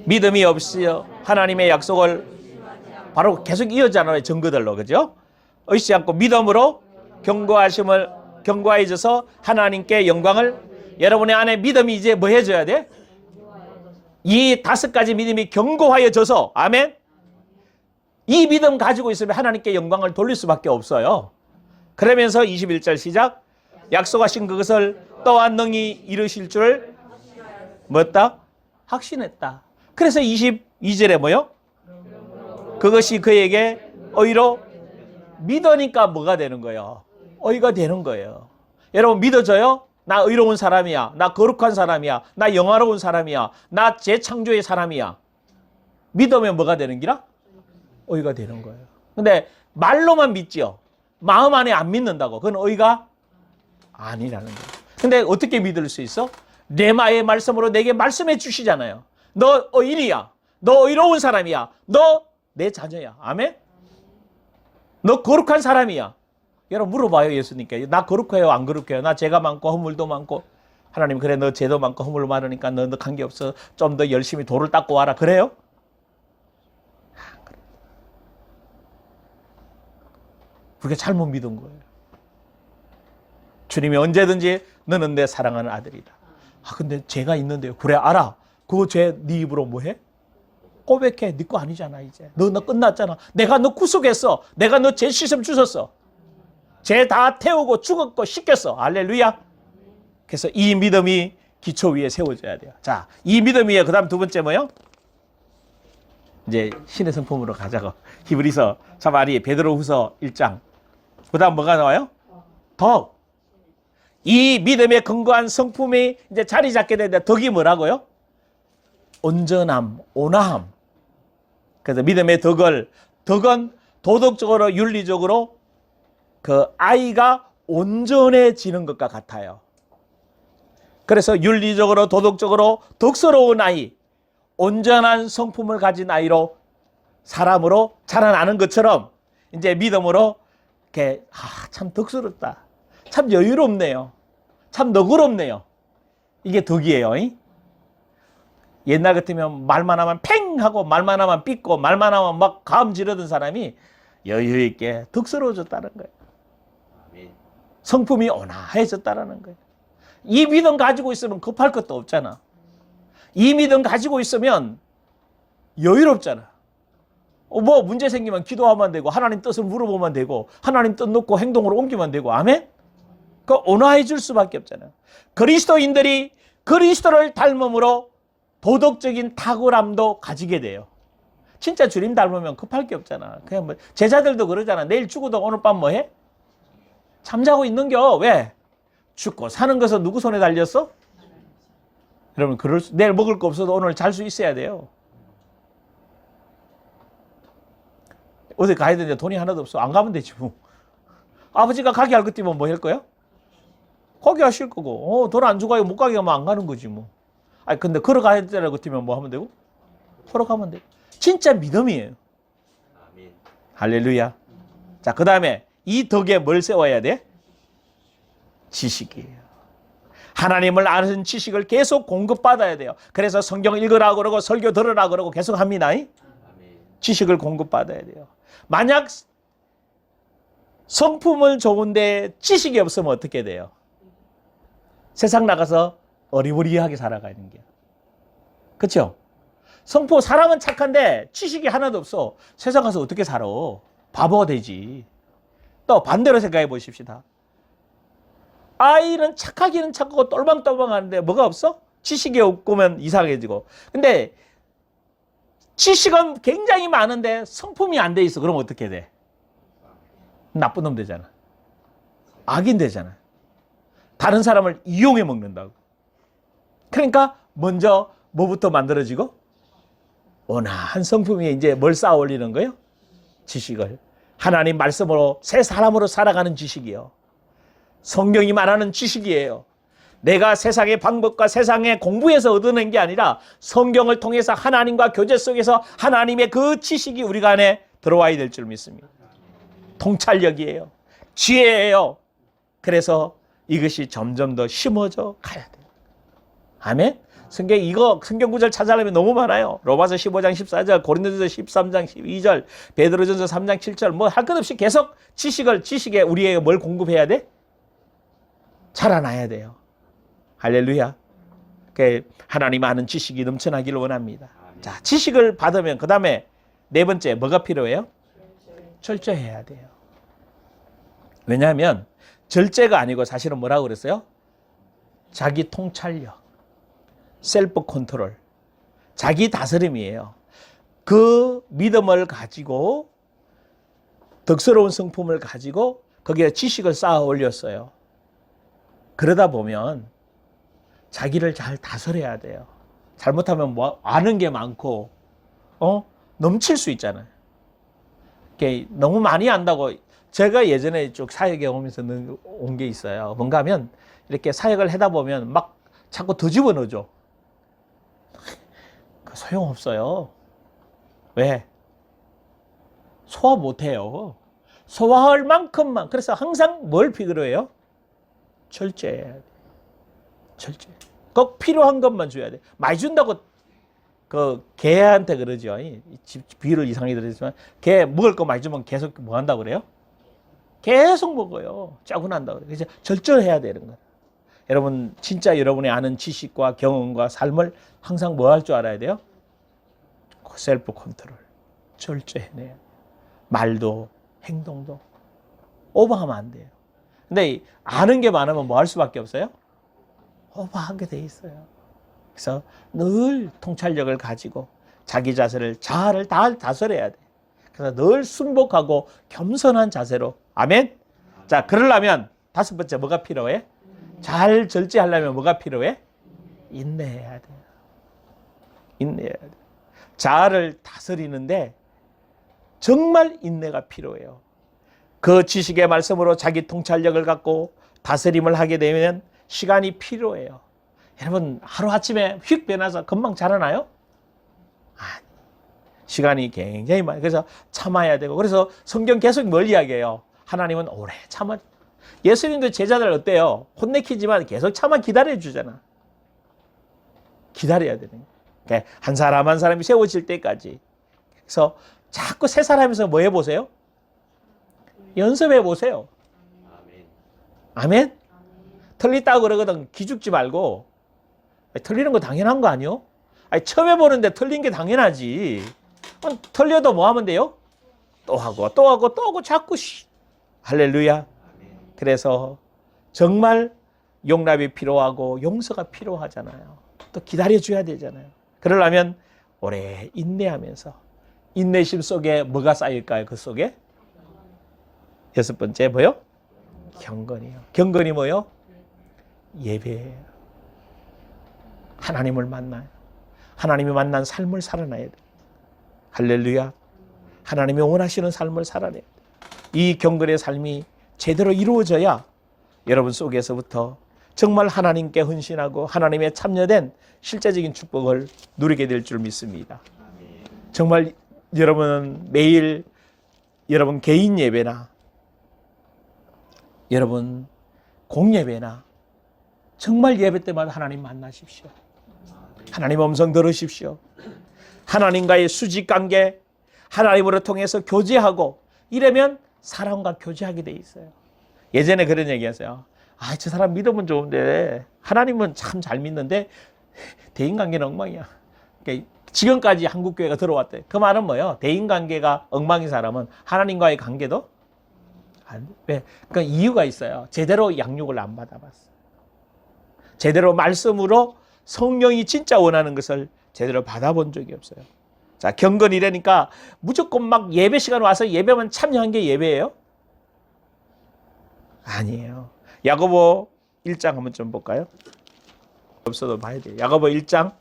믿음이 없이요 하나님의 약속을 바로 계속 이어지잖아요. 증거들로. 그죠? 의지 않고 믿음으로 경고하여져서 하나님께 영광을. 여러분의 안에 믿음이 이제 뭐 해줘야 돼? 이 5가지 믿음이 견고하여져서, 아멘. 이 믿음 가지고 있으면 하나님께 영광을 돌릴 수밖에 없어요. 그러면서 21절 시작. 약속하신 그것을 또한 능히 이루실 줄 뭐였다? 확신했다. 그래서 22절에 뭐요? 그것이 그에게 의로 믿으니까 뭐가 되는 거예요? 의가 되는 거예요. 여러분, 믿어져요? 나 의로운 사람이야. 나 거룩한 사람이야. 나 영화로운 사람이야. 나 재창조의 사람이야. 믿으면 뭐가 되는 기라? 의가 되는 거예요. 근데 말로만 믿지요. 마음 안에 안 믿는다고. 그건 의가 아니라는 거예요. 근데 어떻게 믿을 수 있어? 레마의 말씀으로 내게 말씀해 주시잖아요. 너 의인이야. 너 의로운 사람이야. 너 내 자녀야. 아멘? 너 거룩한 사람이야. 여러분 물어봐요, 예수님께. 나 거룩해요? 안 거룩해요? 나 죄가 많고 허물도 많고. 하나님, 그래, 너 죄도 많고 허물 많으니까 너 관계없어. 좀 더 열심히 돌을 닦고 와라. 그래요? 그게 잘못 믿은 거예요. 주님이 언제든지 너는 내 사랑하는 아들이다. 아, 근데 죄가 있는데요. 그래, 알아. 그 죄 네 입으로 뭐 해? 고백해. 네 거 아니잖아, 이제. 너 끝났잖아. 내가 너 구속했어. 내가 너 죄 씻음 주셨어. 죄 다 태우고 죽었고 씻겼어. 할렐루야. 그래서 이 믿음이 기초 위에 세워져야 돼요. 자, 이 믿음 위에 그 다음 두 번째 뭐요? 이제 신의 성품으로 가자고. 히브리서, 사마리, 베드로후서 1장. 그 다음 뭐가 나와요? 덕. 이 믿음에 근거한 성품이 이제 자리 잡게 되는데 덕이 뭐라고요? 온전함, 온화함. 그래서 믿음의 덕은 도덕적으로, 윤리적으로 그 아이가 온전해지는 것과 같아요. 그래서 윤리적으로, 도덕적으로 덕스러운 아이, 온전한 성품을 가진 아이로, 사람으로 자라나는 것처럼 이제 믿음으로 이렇게, 참 덕스럽다. 참 여유롭네요. 참 너그럽네요. 이게 덕이에요. 옛날 같으면 말만 하면 팽 하고 말만 하면 삐고 말만 하면 막 가음 지르던 사람이 여유 있게 덕스러워졌다는 거예요. 성품이 온화해졌다는 거예요. 이 믿음 가지고 있으면 급할 것도 없잖아. 이 믿음 가지고 있으면 여유롭잖아. 뭐 문제 생기면 기도하면 되고 하나님 뜻을 물어보면 되고 하나님 뜻 놓고 행동으로 옮기면 되고. 아멘? 그 온화해질 수밖에 없잖아요. 그리스도인들이 그리스도를 닮음으로 도덕적인 탁월함도 가지게 돼요. 진짜 주님 닮으면 급할 게 없잖아. 그냥 뭐 제자들도 그러잖아. 내일 죽어도 오늘 밤 뭐 해? 잠자고 있는겨. 왜? 죽고 사는 것은 누구 손에 달렸어? 여러분, 내일 먹을 거 없어도 오늘 잘 수 있어야 돼요. 어디 가야 되는데 돈이 하나도 없어. 안 가면 되지 뭐. 아버지가 가게 할 것 때문에 뭐 할 거야? 가게 하실 거고. 돈 안 주고 못 가게 하면 안 가는 거지 뭐. 아니 근데 걸어가야 되는 것 때문에 뭐 하면 되고? 걸어가면 되고. 진짜 믿음이에요. 아멘. 할렐루야. 자, 그 다음에 이 덕에 뭘 세워야 돼? 지식이에요. 하나님을 아는 지식을 계속 공급받아야 돼요. 그래서 성경 읽으라 그러고 설교 들으라 그러고 계속 합니다. 지식을 공급받아야 돼요. 만약 성품은 좋은데 지식이 없으면 어떻게 돼요? 세상 나가서 어리버리하게 살아가는 게요. 그렇죠? 성품, 사람은 착한데 지식이 하나도 없어. 세상 가서 어떻게 살아? 바보가 되지. 또 반대로 생각해 보십시다. 아이는 착하기는 착하고 똘망똘망 하는데 뭐가 없어? 지식이 없으면 이상해지고. 근데 지식은 굉장히 많은데 성품이 안 돼 있어. 그럼 어떻게 돼? 나쁜 놈 되잖아. 악인 되잖아. 다른 사람을 이용해 먹는다고. 그러니까 먼저 뭐부터 만들어지고? 온화한 성품이 이제 뭘 쌓아 올리는 거예요? 지식을. 하나님 말씀으로 새 사람으로 살아가는 지식이요. 성경이 말하는 지식이에요. 내가 세상의 방법과 세상의 공부에서 얻어낸 게 아니라 성경을 통해서 하나님과 교제 속에서 하나님의 그 지식이 우리가 안에 들어와야 될 줄 믿습니다. 통찰력이에요. 지혜예요. 그래서 이것이 점점 더 심어져 가야 돼요. 아멘? 성경 구절 찾아내면 너무 많아요. 로마서 15장 14절, 고린도전서 13장 12절, 베드로전서 3장 7절, 뭐 할 것 없이 계속 지식에 우리에게 뭘 공급해야 돼? 자라나야 돼요. 할렐루야. 하나님 아는 지식이 넘쳐나기를 원합니다. 자, 지식을 받으면 그 다음에 네 번째 뭐가 필요해요? 절제해야 돼요. 왜냐하면 절제가 아니고 사실은 뭐라고 그랬어요? 자기 통찰력, 셀프 컨트롤, 자기 다스림이에요. 그 믿음을 가지고 덕스러운 성품을 가지고 거기에 지식을 쌓아 올렸어요. 그러다 보면 자기를 잘 다스려야 돼요. 잘못하면 뭐 아는 게 많고 넘칠 수 있잖아요. 너무 많이 안다고. 제가 예전에 쭉 사역에 오면서 온 게 있어요. 뭔가 하면 이렇게 사역을 하다 보면 막 자꾸 더 집어넣어줘. 소용없어요. 왜? 소화 못해요. 소화할 만큼만. 그래서 항상 뭘 필요해요? 절제해야 돼. 절제. 꼭 필요한 것만 줘야 돼. 많이 준다고 개한테 그러죠. 비유를 이상하게 들었지만 개 먹을 거 많이 주면 계속 뭐 한다고 그래요? 계속 먹어요. 짜증난다고 그래요. 그래서 절제해야 되는 거예요. 여러분 진짜 여러분이 아는 지식과 경험과 삶을 항상 뭐 할 줄 알아야 돼요? 셀프 컨트롤. 절제해내요. 말도 행동도 오버하면 안 돼요. 근데 아는 게 많으면 뭐 할 수밖에 없어요? 오버하게 돼 있어요. 그래서 늘 통찰력을 가지고 자기 자세를 잘 다스려야 돼. 그래서 늘 순복하고 겸손한 자세로. 아멘? 자, 그러려면 다섯 번째 뭐가 필요해? 잘 절제하려면 뭐가 필요해? 인내해야 돼요. 인내해야 돼요. 자아를 다스리는데 정말 인내가 필요해요. 그 지식의 말씀으로 자기 통찰력을 갖고 다스림을 하게 되면 시간이 필요해요. 여러분 하루아침에 휙 변해서 금방 자라나요? 아니, 시간이 굉장히 많아요. 그래서 참아야 되고. 그래서 성경 계속 뭘 이야기해요? 하나님은 오래 참아. 예수님도 제자들 어때요? 혼내키지만 계속 참아 기다려주잖아. 기다려야 되는 거예요. 한 사람 한 사람이 세워질 때까지. 그래서 자꾸 세 사람에서 뭐 해보세요? 연습해 보세요. 아멘? 틀리다고 그러거든. 기죽지 말고. 틀리는 거 당연한 거 아니요? 처음 해보는데 틀린 게 당연하지. 틀려도 뭐 하면 돼요? 또 하고 또 하고 또 하고 자꾸 할렐루야. 그래서 정말 용납이 필요하고 용서가 필요하잖아요. 또 기다려줘야 되잖아요. 그러려면 오래 인내하면서. 인내심 속에 뭐가 쌓일까요? 그 속에? 여섯 번째 뭐요? 경건이요. 경건이 뭐요? 예배예요. 하나님을 만나요. 하나님이 만난 삶을 살아내야 돼요. 할렐루야. 하나님이 원하시는 삶을 살아내야 돼요. 이 경건의 삶이 제대로 이루어져야 여러분 속에서부터 정말 하나님께 헌신하고 하나님의 참여된 실제적인 축복을 누리게 될 줄 믿습니다. 정말 여러분은 매일 여러분 개인 예배나 여러분 공예배나 정말 예배 때마다 하나님 만나십시오. 하나님 음성 들으십시오. 하나님과의 수직관계, 하나님으로 통해서 교제하고 이러면 사람과 교제하게 돼 있어요. 예전에 그런 얘기했어요. 저 사람 믿으면 좋은데 하나님은 참 잘 믿는데 대인관계는 엉망이야. 그러니까 지금까지 한국교회가 들어왔대. 그 말은 뭐예요? 대인관계가 엉망인 사람은 하나님과의 관계도 안 돼. 왜? 그러니까 이유가 있어요. 제대로 양육을 안 받아봤어. 제대로 말씀으로 성령이 진짜 원하는 것을 제대로 받아본 적이 없어요. 자, 경건이라니까 무조건 막 예배 시간 와서 예배만 참여한 게 예배예요? 아니에요. 야고보 1장 한번 좀 볼까요? 없어도 봐야 돼요. 야고보 1장.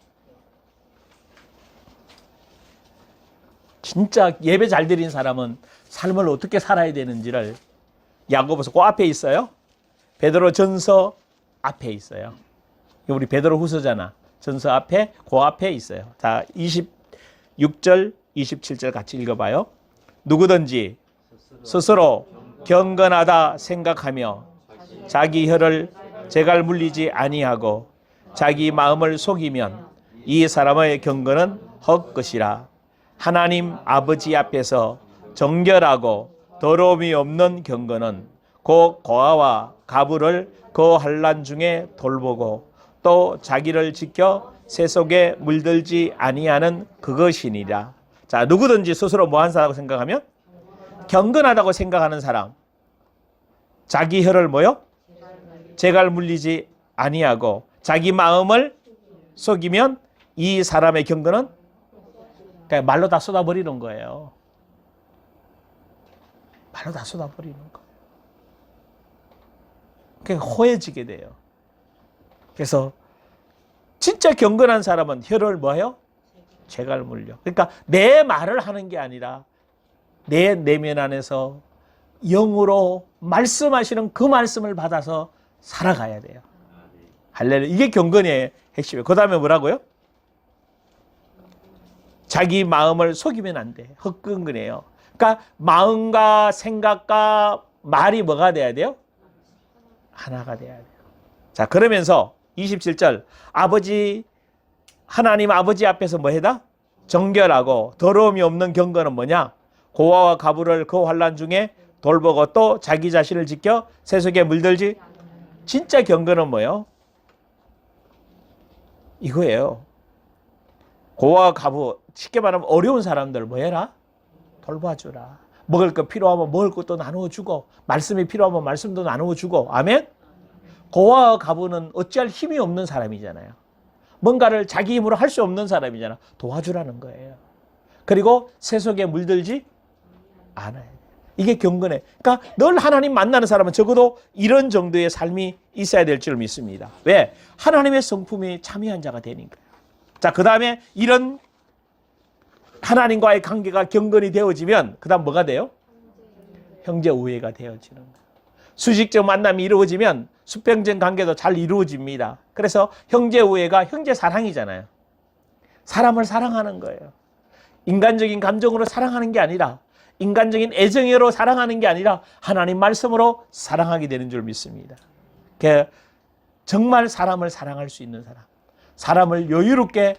진짜 예배 잘 드린 사람은 삶을 어떻게 살아야 되는지를 야고보서 그 앞에 있어요. 베드로 전서 앞에 있어요. 우리 베드로 후서잖아. 전서 앞에, 그 앞에 있어요. 자, 26절, 27절 같이 읽어봐요. 누구든지 스스로 경건하다 생각하며 자기 혀를 재갈 물리지 아니하고 자기 마음을 속이면 이 사람의 경건은 헛것이라. 하나님 아버지 앞에서 정결하고 더러움이 없는 경건은 곧 고아와 가부를 그 환난 중에 돌보고 또 자기를 지켜 새 속에 물들지 아니하는 그것이니라. 자, 누구든지 스스로 뭐한 사람이라고 생각하면 경건하다고 생각하는 사람, 자기 혀를 뭐요? 재갈 물리지 아니하고 자기 마음을 속이면 이 사람의 경건은 그러니까 말로 다 쏟아버리는 거예요. 말로 다 쏟아버리는 거예요. 그러니까 허해지게 돼요. 그래서 진짜 경건한 사람은 혀를 뭐예요? 재갈 물려. 그러니까 내 말을 하는 게 아니라 내 내면 안에서 영으로 말씀하시는 그 말씀을 받아서 살아가야 돼요. 할렐루야. 이게 경건의 핵심이에요. 그 다음에 뭐라고요? 자기 마음을 속이면 안 돼. 헛근근해요. 그러니까 마음과 생각과 말이 뭐가 돼야 돼요? 하나가 돼야 돼요. 자, 그러면서 27절 하나님 아버지 앞에서 뭐 해다? 정결하고 더러움이 없는 경건은 뭐냐? 고아와 가부를 그 환난 중에 돌보고 또 자기 자신을 지켜 세속에 물들지. 진짜 경건은 뭐예요? 이거예요. 고아와 가부, 쉽게 말하면 어려운 사람들 뭐 해라? 돌봐주라. 먹을 거 필요하면 먹을 것도 나누어 주고 말씀이 필요하면 말씀도 나누어 주고. 아멘? 고아와 가부는 어찌할 힘이 없는 사람이잖아요. 뭔가를 자기 힘으로 할 수 없는 사람이잖아. 도와주라는 거예요. 그리고 세속에 물들지 않아야 돼요. 이게 경건해. 그러니까 늘 하나님 만나는 사람은 적어도 이런 정도의 삶이 있어야 될 줄 믿습니다. 왜? 하나님의 성품에 참여한 자가 되니까요. 자, 그 다음에 이런 하나님과의 관계가 경건이 되어지면 그 다음 뭐가 돼요? 형제 우애가 되어지는 거예요. 수직적 만남이 이루어지면 수평적 관계도 잘 이루어집니다. 그래서 형제 우애가 형제 사랑이잖아요. 사람을 사랑하는 거예요. 인간적인 감정으로 사랑하는 게 아니라 인간적인 애정으로 사랑하는 게 아니라 하나님 말씀으로 사랑하게 되는 줄 믿습니다. 정말 사람을 사랑할 수 있는 사람, 사람을 여유롭게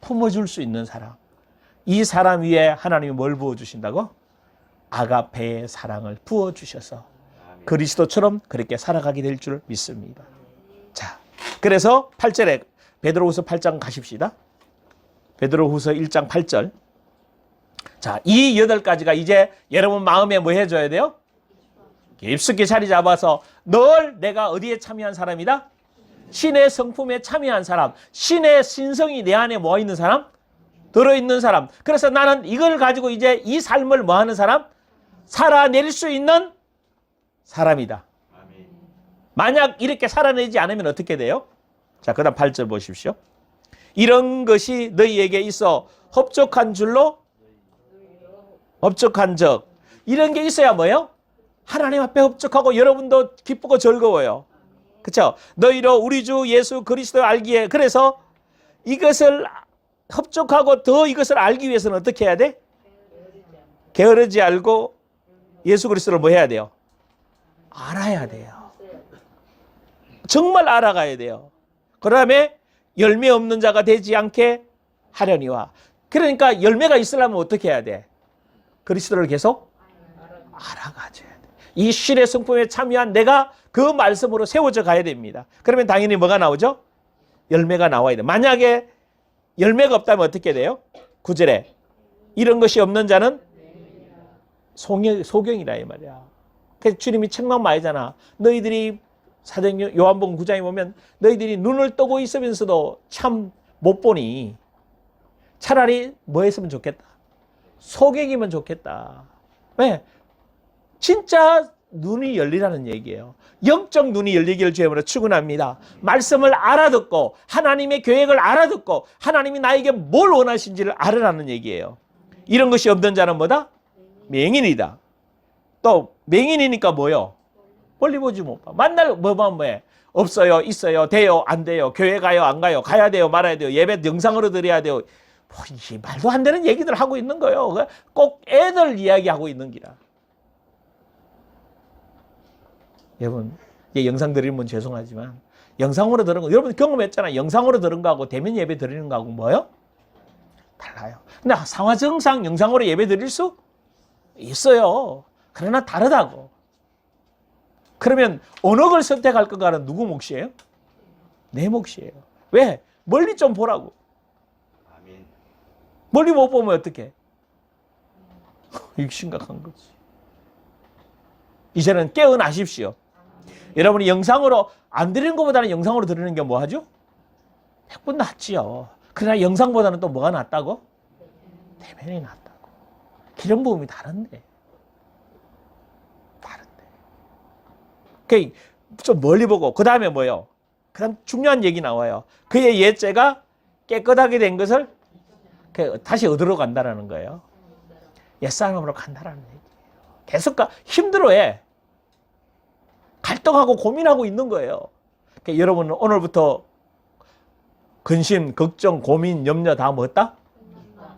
품어줄 수 있는 사람, 이 사람 위에 하나님이 뭘 부어주신다고? 아가페의 사랑을 부어주셔서 그리스도처럼 그렇게 살아가게 될 줄 믿습니다. 자, 그래서 8절에 베드로후서 8장 가십시다. 베드로후서 1장 8절. 자, 이 8가지가 이제 여러분 마음에 뭐 해줘야 돼요? 깊숙이 자리 잡아서 늘 내가 어디에 참여한 사람이다? 신의 성품에 참여한 사람, 신의 신성이 내 안에 뭐 있는 사람? 들어있는 사람. 그래서 나는 이걸 가지고 이제 이 삶을 뭐 하는 사람? 살아낼 수 있는 사람이다. 만약 이렇게 살아내지 않으면 어떻게 돼요? 자, 그 다음 8절 보십시오. 이런 것이 너희에게 있어 흡족한 줄로 흡족한 적. 이런 게 있어야 뭐예요? 하나님 앞에 흡족하고 여러분도 기쁘고 즐거워요. 그렇죠? 너희로 우리 주 예수 그리스도 알기에. 그래서 이것을 흡족하고 더 이것을 알기 위해서는 어떻게 해야 돼? 게으르지 알고 예수 그리스도를 뭐 해야 돼요? 알아야 돼요. 정말 알아가야 돼요. 그 다음에 열매 없는 자가 되지 않게 하려니와. 그러니까 열매가 있으려면 어떻게 해야 돼? 그리스도를 계속 알아가줘야 돼. 이 신의 성품에 참여한 내가 그 말씀으로 세워져 가야 됩니다. 그러면 당연히 뭐가 나오죠? 열매가 나와야 돼. 만약에 열매가 없다면 어떻게 돼요? 9절에 이런 것이 없는 자는 소경이라 이 말이야. 그래서 주님이 책망 많이 하잖아. 너희들이 사도행 요한복음 9장에 보면 너희들이 눈을 뜨고 있으면서도 참 못 보니 차라리 뭐 했으면 좋겠다? 소경이면 좋겠다. 왜? 진짜 눈이 열리라는 얘기예요. 영적 눈이 열리기를 주님으로 축원합니다. 말씀을 알아듣고 하나님의 계획을 알아듣고 하나님이 나에게 뭘 원하신지를 알으라는 얘기예요. 이런 것이 없는 자는 뭐다? 맹인이다. 또 맹인이니까 뭐요? 멀리 보지 못 봐. 만날 뭐만 뭐해? 없어요, 있어요, 돼요, 안 돼요, 교회 가요, 안 가요, 가야 돼요, 말아야 돼요, 예배 영상으로 드려야 돼요. 뭐, 이 말도 안 되는 얘기들 하고 있는 거예요. 꼭 애들 이야기하고 있는 기라. 여러분, 영상 드리는 분 죄송하지만 영상으로 들은 거 여러분 경험했잖아요. 영상으로 들은 거하고 대면 예배 드리는 거하고 뭐요? 달라요. 근데 상황정상 영상으로 예배 드릴 수 있어요. 그러나 다르다고. 그러면 어느 걸 선택할 건가는 누구 몫이에요? 내 몫이에요. 왜? 멀리 좀 보라고. 멀리 못 보면 어떡해? 이게 심각한 거지. 이제는 깨어나십시오. 여러분이 영상으로 안 드리는 것보다는 영상으로 드리는 게 뭐 하죠? 100번 낫지요. 그러나 영상보다는 또 뭐가 낫다고? 대면이 낫다고. 기름 부음이 다른데. 좀 멀리 보고 그 다음에 뭐예요? 그 다음 중요한 얘기 나와요. 그의 옛죄가 깨끗하게 된 것을 다시 얻으러 간다는 거예요. 옛사람으로 간다는 얘기예요. 계속 힘들어해. 갈등하고 고민하고 있는 거예요. 그러니까 여러분은 오늘부터 근심, 걱정, 고민, 염려 다 뭐였다?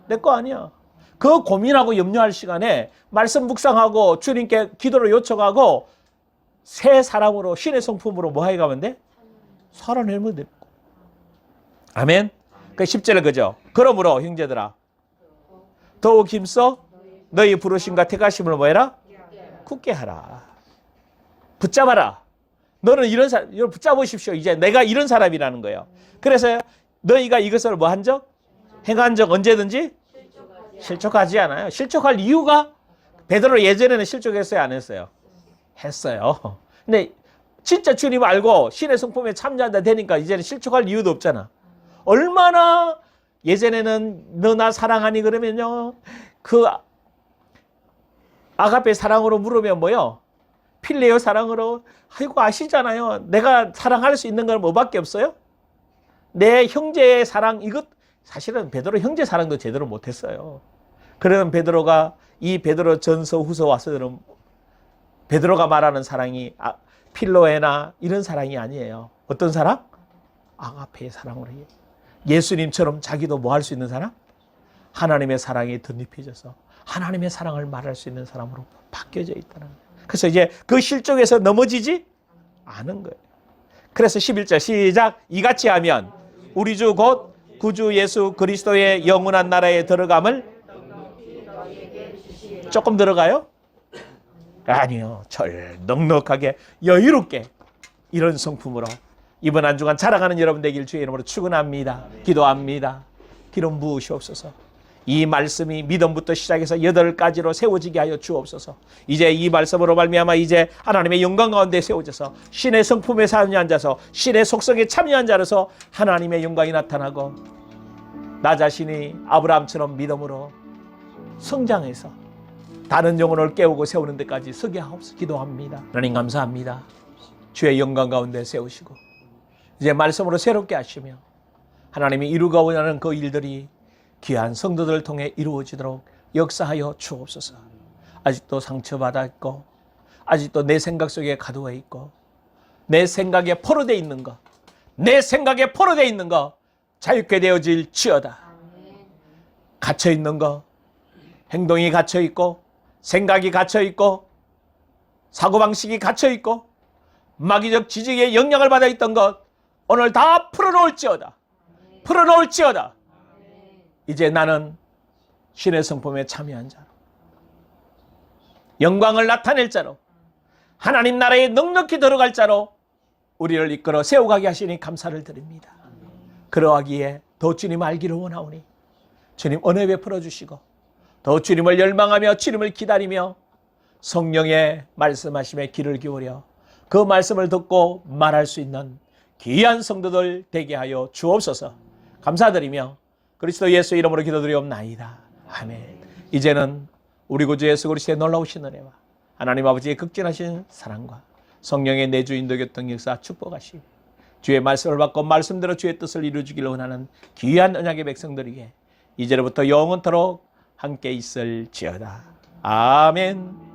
내 거 아니야. 그 고민하고 염려할 시간에 말씀 묵상하고 주님께 기도를 요청하고 새 사람으로 신의 성품으로 뭐 해가면 돼? 살아내면 되는 거. 아멘. 그 10절에 그죠? 그러므로 형제들아 더욱 힘써 너희 부르심과 택하심을 뭐 해라? 굳게 하라. 붙잡아라. 너는 이런 사람, 붙잡으십시오. 이제 내가 이런 사람이라는 거예요. 그래서 너희가 이것을 뭐 한 적? 행한 적 언제든지? 실족하지 않아요. 실족할 이유가 베드로 예전에는 실족했어요? 안 했어요? 했어요. 근데 진짜 주님 알고 신의 성품에 참여한다 되니까 이제는 실족할 이유도 없잖아. 얼마나 예전에는 너 나 사랑하니 그러면요. 그 아가페 사랑으로 물으면 뭐요? 필레오 사랑으로 아이고 아시잖아요. 내가 사랑할 수 있는 건 뭐밖에 없어요? 내 형제의 사랑 이것 사실은 베드로 형제 사랑도 제대로 못했어요. 그러는 베드로가 이 베드로 전서 후서 와서는 베드로가 말하는 사랑이 필로에나 이런 사랑이 아니에요. 어떤 사랑? 아가페의 사랑으로 해요. 예수님처럼 자기도 뭐 할 수 있는 사람? 하나님의 사랑에 덧입혀져서 하나님의 사랑을 말할 수 있는 사람으로 바뀌어져 있다는 거예요. 그래서 이제 그 실족에서 넘어지지 않은 거예요. 그래서 11절 시작. 이같이 하면 우리 주 곧 구주 예수 그리스도의 영원한 나라에 들어감을 조금 들어가요? 아니요. 넉넉하게 여유롭게 이런 성품으로 이번 한 주간 자라가는 여러분 되길 주의 이름으로 축원합니다. 기도합니다. 기름 부으시옵소서. 이 말씀이 믿음부터 시작해서 8가지로 세워지게 하여 주옵소서. 이제 이 말씀으로 말미암아 이제 하나님의 영광 가운데 세워져서 신의 성품에 참여앉아서 신의 속성에 참여한 자로서 하나님의 영광이 나타나고 나 자신이 아브라함처럼 믿음으로 성장해서 다른 영혼을 깨우고 세우는 데까지 서게 하옵소서. 기도합니다. 하나님 감사합니다. 주의 영광 가운데 세우시고 이제 말씀으로 새롭게 하시며 하나님이 이루고자 하는 그 일들이 귀한 성도들을 통해 이루어지도록 역사하여 주옵소서. 아직도 상처받아 있고 아직도 내 생각 속에 가두어 있고 내 생각에 포로되어 있는 것, 내 생각에 포로되어 있는 것 자유케 되어질지어다. 갇혀 있는 것, 행동이 갇혀 있고 생각이 갇혀 있고 사고방식이 갇혀 있고 마귀적 지적의 영향을 받아 있던 것 오늘 다 풀어놓을지어다. 풀어놓을지어다. 이제 나는 신의 성품에 참여한 자로, 영광을 나타낼 자로, 하나님 나라에 넉넉히 들어갈 자로 우리를 이끌어 세워가게 하시니 감사를 드립니다. 그러하기에 더 주님 알기를 원하오니 주님 은혜 베풀어 주시고 더 주님을 열망하며 주님을 기다리며 성령의 말씀하심에 귀를 기울여 그 말씀을 듣고 말할 수 있는 귀한 성도들 되게 하여 주옵소서. 감사드리며 그리스도 예수 이름으로 기도드리옵나이다. 아멘. 이제는 우리 구주 예수 그리스도의 놀라우신 은혜와 하나님 아버지의 극진하신 사랑과 성령의 내주 인도 교통 역사 축복하시 주의 말씀을 받고 말씀대로 주의 뜻을 이루어주기를 원하는 귀한 언약의 백성들에게 이제로부터 영원토록 함께 있을지어다. 아멘.